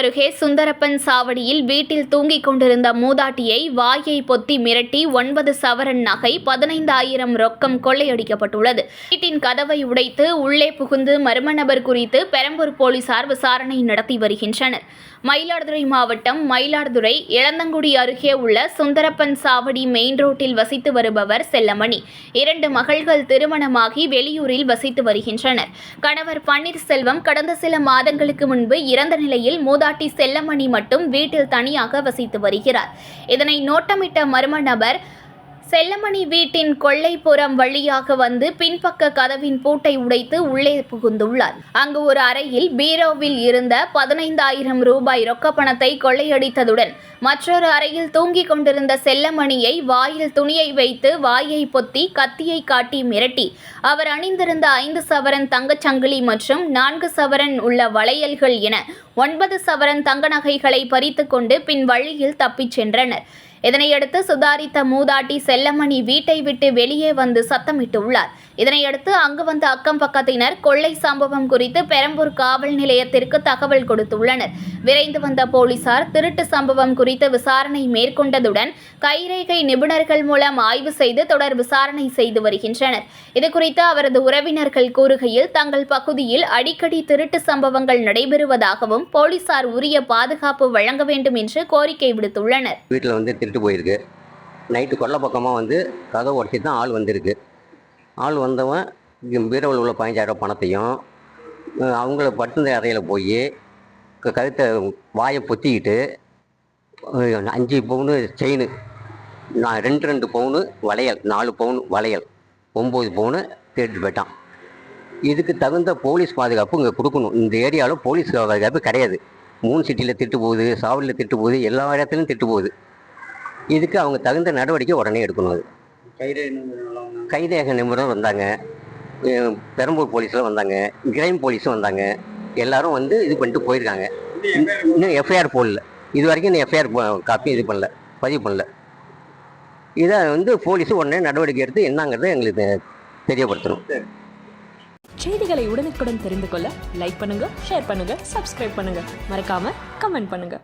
அருகே சுந்தரப்பன் சாவடியில் வீட்டில் தூங்கிக் கொண்டிருந்த மூதாட்டியை வாயை பொத்தி மிரட்டி 9 சவரன் நகை 15,000 ரொக்கம் கொள்ளையடிக்கப்பட்டுள்ளது. வீட்டின் கதவை உடைத்து உள்ளே புகுந்து மர்ம நபர் குறித்து பெரம்பூர் போலீசார் விசாரணை நடத்தி வருகின்றனர். மயிலாடுதுறை மாவட்டம் மயிலாடுதுறை இளந்தங்குடி அருகே உள்ள சுந்தரப்பன் சாவடி மெயின் ரோட்டில் வசித்து வருபவர் செல்லமணி. 2 மகள்கள் திருமணமாகி வெளியூரில் வசித்து வருகின்றனர். கணவர் பன்னீர்செல்வம் கடந்த சில மாதங்களுக்கு முன்பு இறந்த நிலையில் மூதாட்டி செல்லமணி மட்டும் வீட்டில் தனியாக வசித்து வருகிறார். இதனை நோட்டமிட்ட மர்ம நபர் செல்லமணி வீட்டின் கொல்லைப்புறம் வழியாக வந்து பின்பக்க கதவின் பூட்டை உடைத்து உள்ளே புகுந்துள்ளார். அங்கு ஒரு அறையில் பீரோவில் இருந்த 15,000 ரூபாய் ரொக்க பணத்தை கொள்ளையடித்ததுடன் மற்றொரு அறையில் தூங்கிக் கொண்டிருந்த செல்லமணியை வாயில் துணியை வைத்து வாயை பொத்தி கத்தியை காட்டி மிரட்டி அவர் அணிந்திருந்த 5 சவரன் தங்கச்சங்கிலி மற்றும் 4 சவரன் உள்ள வளையல்கள் என 9 சவரன் தங்க நகைகளை பறித்து கொண்டு பின் வழியில் தப்பிச் சென்றனர். இதனையடுத்து சுதாரித்த மூதாட்டி செல்லமணி வீட்டை விட்டு வெளியே வந்து சத்தமிட்டுள்ளார். இதனையடுத்து அங்கு வந்த அக்கம் பக்கத்தினர் கொள்ளை சம்பவம் குறித்து பெரம்பூர் காவல் நிலையத்திற்கு தகவல் கொடுத்துள்ளனர். விரைந்து வந்த போலீசார் திருட்டு சம்பவம் குறித்து விசாரணை மேற்கொண்டதுடன் கைரேகை நிபுணர்கள் மூலம் ஆய்வு செய்து தொடர் விசாரணை செய்து வருகின்றனர். இதுகுறித்து அவரது உறவினர்கள் கூறுகையில் தங்கள் பகுதியில் அடிக்கடி திருட்டு சம்பவங்கள் நடைபெறுவதாகவும் போலீசார் உரிய பாதுகாப்பு வழங்க வேண்டும் என்று கோரிக்கை விடுத்துள்ளனர். வீட்டில் வந்து திருட்டு போயிருக்கு. நைட்டு கொல்லை பக்கமாக வந்து கதவை உடச்சி தான் ஆள் வந்திருக்கு. ஆள் வந்தவன் பீரோவில் உள்ள 15,000 பணத்தையும் அவங்கள படுத்த அறையில் போய் கழுத்தை வாயை பொத்திக்கிட்டு 5 பவுனு செயின், 2 பவுனு வளையல், 4 பவுன் வளையல், 9 பவுனு திருட்டு போயிட்டான். இதுக்கு தகுந்த போலீஸ் பாதுகாப்பு இங்கே கொடுக்கணும். இந்த ஏரியாவில் போலீஸ் பாதுகாப்பு கிடையாது. 3 சிட்டியில் திட்டு போகுது, சாவடியில் திட்டு போகுது, எல்லா இடத்துலையும் திட்டு போகுது. இதுக்கு அவங்க தகுந்த நடவடிக்கை உடனே எடுக்கணும். அது கைரேகை நிபுணர் வந்தாங்க, பெரம்பூர் போலீஸில் வந்தாங்க, கிரைம் போலீஸும் வந்தாங்க. எல்லாரும் வந்து இது பண்ணிட்டு போயிருக்காங்க. இன்னும் எஃப்ஐஆர் போடல. இது வரைக்கும் இன்னும் எஃப்ஐஆர் காப்பி பதிவு பண்ணல. இதை வந்து போலீஸு உடனே நடவடிக்கை எடுத்து என்னங்கிறத எங்களுக்கு தெரியப்படுத்தணும். செய்திகளை உடனுக்குடன் தெரிந்து கொள்ள லைக் பண்ணுங்க, ஷேர் பண்ணுங்க, சப்ஸ்கிரைப் பண்ணுங்க, மறக்காம கமெண்ட் பண்ணுங்க.